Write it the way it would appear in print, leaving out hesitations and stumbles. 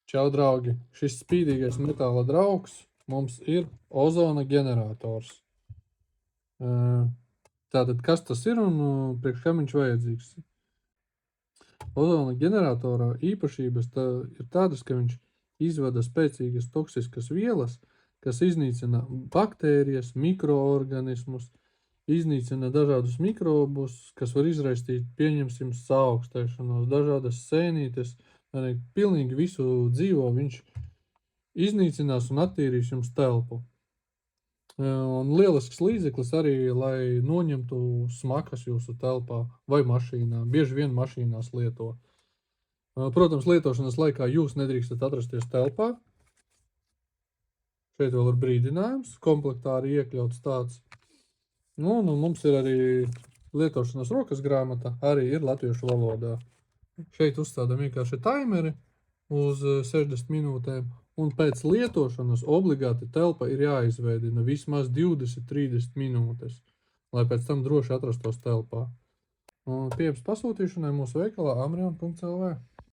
Čau, draugi! Šis spīdīgais metāla draugs mums ir ozona ģenerators. Tātad, kas tas ir un priekš kam viņš vajadzīgs? Ozona ģeneratora īpašības ir tādas, ka viņš izvada spēcīgas toksiskas vielas, kas iznīcina baktērijas, mikroorganismus, iznīcina dažādus mikrobus, kas var izraistīt, pieņemsim, saaugstēšanos, dažādas sēnītes, arī pilnīgi visu dzīvo viņš iznīcinās un attīrīs jums telpu. Un lielisks līdzeklis arī, lai noņemtu smakas jūsu telpā vai mašīnā. Bieži vien mašīnās lieto. Protams, lietošanas laikā jūs nedrīkstat atrasties telpā. Šeit vēl ir brīdinājums, komplektā arī iekļauts tāds. Un mums ir arī lietošanas rokas grāmata, arī ir latviešu valodā. Šeit uzstādām vienkārši taimeri uz 60 minūtēm, un pēc lietošanas obligāti telpa ir jāizveidina vismaz 20-30 minūtes, lai pēc tam droši atrastos telpā. Pieejams pasūtīšanai mūsu veikalā amrion.lv.